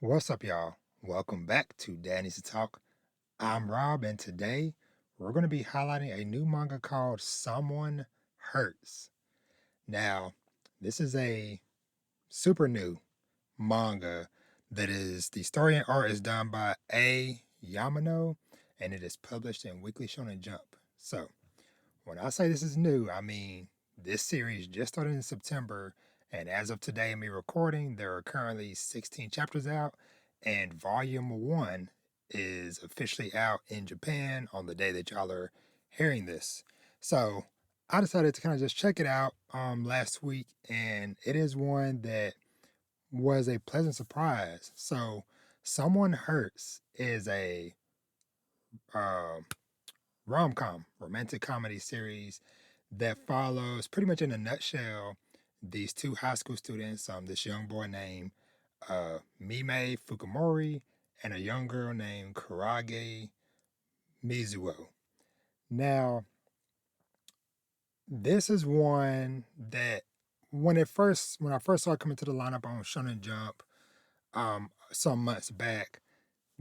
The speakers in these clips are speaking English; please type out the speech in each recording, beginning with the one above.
What's up, y'all? Welcome back to Dad Needs to Talk. I'm Rob, and today we're going to be highlighting a new manga called Someone Hurts. Now, this is a super new manga that is the story and art is done by A. Yamano, and it is published in Weekly Shonen Jump. So, when I say this is new, I mean this series just started in September, and as of today, me recording, there are currently 16 chapters out, and volume one is officially out in Japan on the day that y'all are hearing this. So I decided to kind of just check it out last week, and it is one that was a pleasant surprise. So, Someone Hurts is a uh, rom com, romantic comedy series that follows, pretty much in a nutshell, these two high school students, this young boy named Mime Fukumori and a young girl named Kurage Mizuo. Now, this is one that when I first saw it coming to the lineup on Shonen Jump some months back,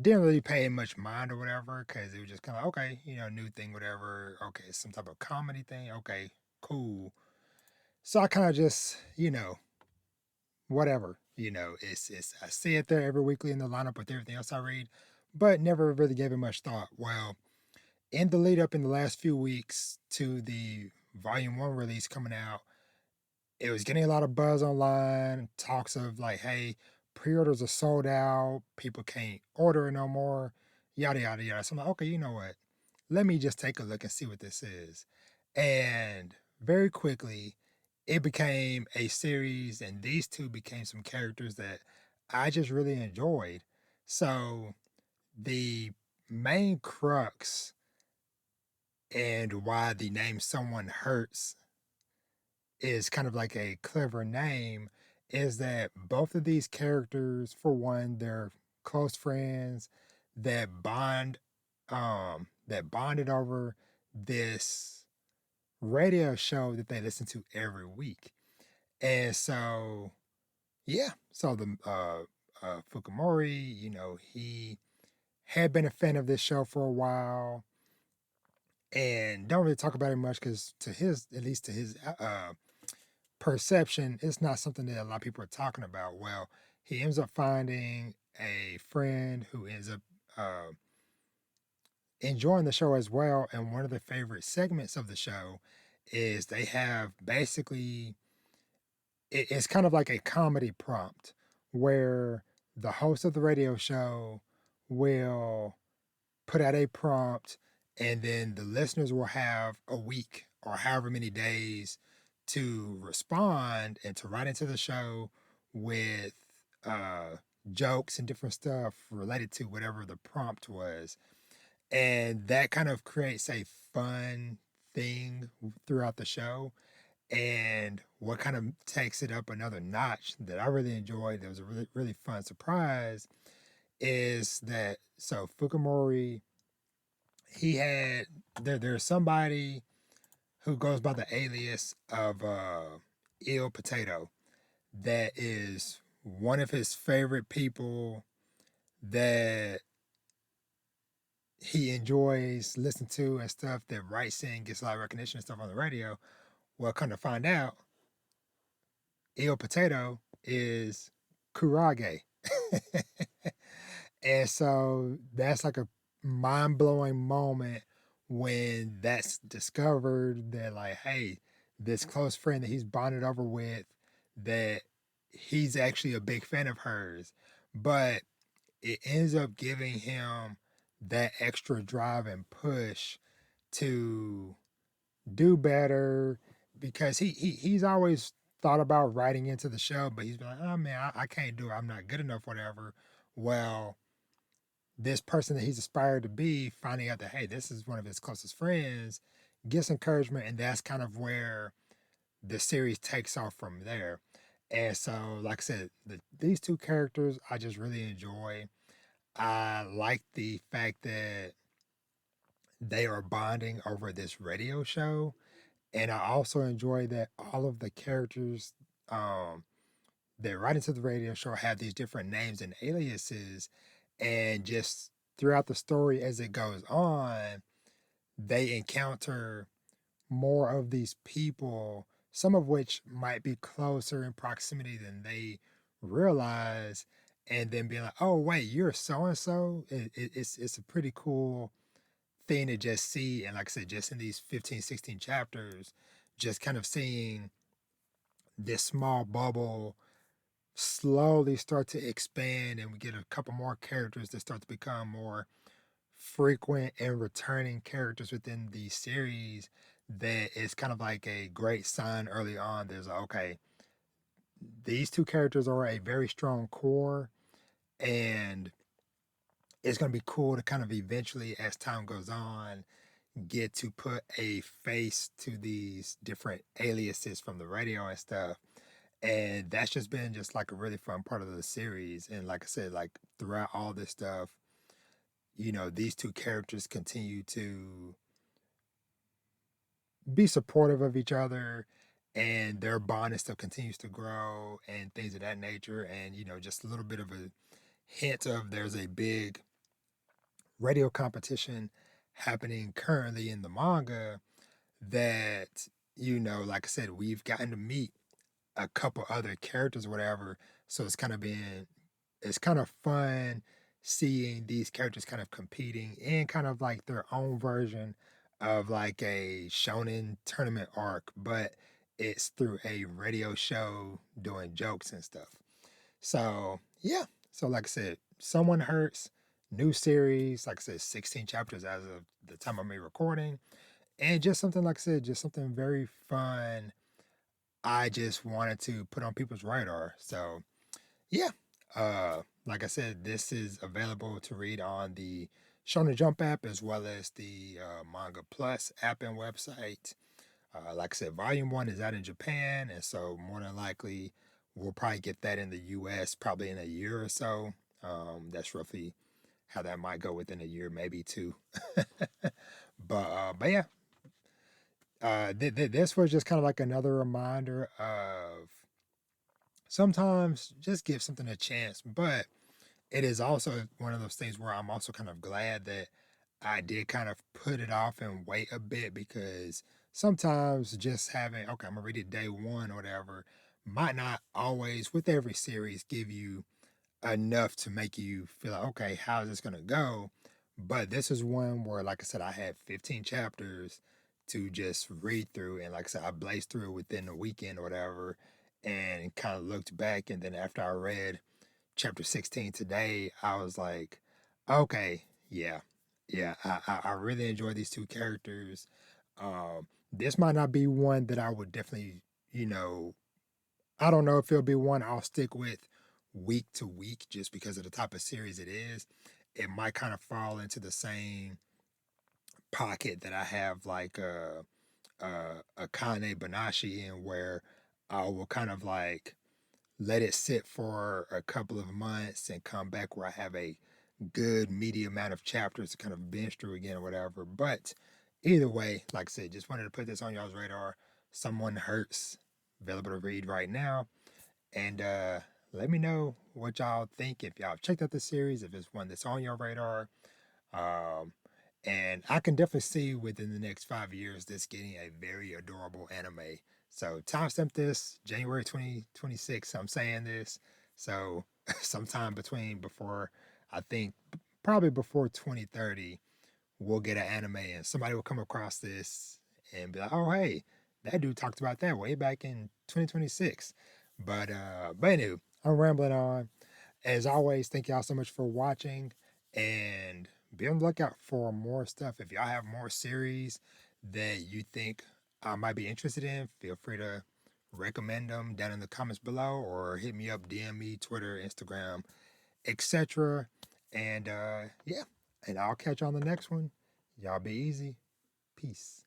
didn't really pay much mind or whatever because it was just kind of okay, new thing, whatever. Okay, some type of comedy thing. Okay, cool. So I kind of just, whatever. It's I see it there every weekly in the lineup with everything else I read, but never really gave it much thought. Well, in the lead up in the last few weeks to the volume one release coming out, it was getting a lot of buzz online, talks of like, hey, pre-orders are sold out, people can't order it no more, yada yada yada. So I'm like, okay, you know what? Let me just take a look and see what this is. And very quickly, it became a series, and these two became some characters that I just really enjoyed. So the main crux and why the name Someone Hurts is kind of like a clever name is that both of these characters, for one, they're close friends that bonded over this radio show that they listen to every week. And so yeah, so the Fukumori, he had been a fan of this show for a while and don't really talk about it much because to his, at least to his perception, it's not something that a lot of people are talking about. Well, he ends up finding a friend who ends up uh, enjoying the show as well. And one of the favorite segments of the show is they have basically, it's kind of like a comedy prompt where the host of the radio show will put out a prompt and then the listeners will have a week or however many days to respond and to write into the show with uh, jokes and different stuff related to whatever the prompt was. And that kind of creates a fun thing throughout the show. And what kind of takes it up another notch that I really enjoyed, that was a really, really fun surprise, is that so Fukumori, he had there's somebody who goes by the alias of Ill Potato that is one of his favorite people that he enjoys listening to and stuff, that writes in, gets a lot of recognition and stuff on the radio. Well, come to find out, Il Potato is Kurage. And so that's like a mind blowing moment when that's discovered that, like, hey, this close friend that he's bonded over with, that he's actually a big fan of hers. But it ends up giving him that extra drive and push to do better because he's always thought about writing into the show, but he's been like, oh man, I can't do it. I'm not good enough, whatever. Well, this person that he's aspired to be, finding out that, hey, this is one of his closest friends, gets encouragement, and that's kind of where the series takes off from there. And so, like I said, these two characters I just really enjoy. I like the fact that they are bonding over this radio show. And I also enjoy that all of the characters um, that right into the radio show have these different names and aliases, and just throughout the story as it goes on, they encounter more of these people, some of which might be closer in proximity than they realize, and then being like, "Oh, wait, you're so and so." It's a pretty cool thing to just see, and like I said, just in these 15, 16 chapters, just kind of seeing this small bubble slowly start to expand, and we get a couple more characters that start to become more frequent and returning characters within the series. That is kind of like a great sign early on. There's like, okay, these two characters are a very strong core, and it's going to be cool to kind of eventually, as time goes on, get to put a face to these different aliases from the radio and stuff. And that's just been just like a really fun part of the series. And like I said, like throughout all this stuff, these two characters continue to be supportive of each other, and their bond and stuff continues to grow and things of that nature. And, just a little bit of a hint of there's a big radio competition happening currently in the manga that, like I said, we've gotten to meet a couple other characters or whatever. So it's kind of fun seeing these characters kind of competing in kind of like their own version of like a shonen tournament arc, but it's through a radio show doing jokes and stuff. So yeah. So like I said, Someone Hurts, new series, like I said, 16 chapters as of the time of me recording. And just something, like I said, just something very fun. I just wanted to put on people's radar. So yeah. Like I said, this is available to read on the Shonen Jump app as well as the Manga Plus app and website. Like I said, Volume 1 is out in Japan, and so more than likely we'll probably get that in the US probably in a year or so. That's roughly how that might go within a year, maybe two. But yeah, this was just kind of like another reminder of sometimes just give something a chance. But it is also one of those things where I'm also kind of glad that I did kind of put it off and wait a bit, because sometimes just having, okay, I'm gonna read it day one or whatever, might not always, with every series, give you enough to make you feel like, okay, how is this gonna go? But this is one where, like I said, I had 15 chapters to just read through, and like I said, I blazed through it within a weekend or whatever, and kind of looked back, and then after I read chapter 16 today, I was like, okay, yeah, yeah, I really enjoy these two characters. This might not be one that I would definitely, you know, I don't know if it'll be one I'll stick with week to week just because of the type of series it is. It might kind of fall into the same pocket that I have like a Kane Banashi in, where I will kind of like let it sit for a couple of months and come back where I have a good meaty amount of chapters to kind of binge through again or whatever. But either way, like I said, just wanted to put this on y'all's radar. Someone Hurts, available to read right now. And let me know what y'all think, if y'all have checked out the series, if it's one that's on your radar. Um, and I can definitely see within the next 5 years this getting a very adorable anime. So timestamp this January 2026. I'm saying this. So sometime before, I think probably before 2030, we'll get an anime and somebody will come across this and be like, oh hey, that dude talked about that way back in 2026. But anyway, I'm rambling on. As always, thank y'all so much for watching, and be on the lookout for more stuff. If y'all have more series that you think I might be interested in, feel free to recommend them down in the comments below, or hit me up, DM me, Twitter, Instagram, etc. And yeah, and I'll catch you on the next one. Y'all be easy. Peace.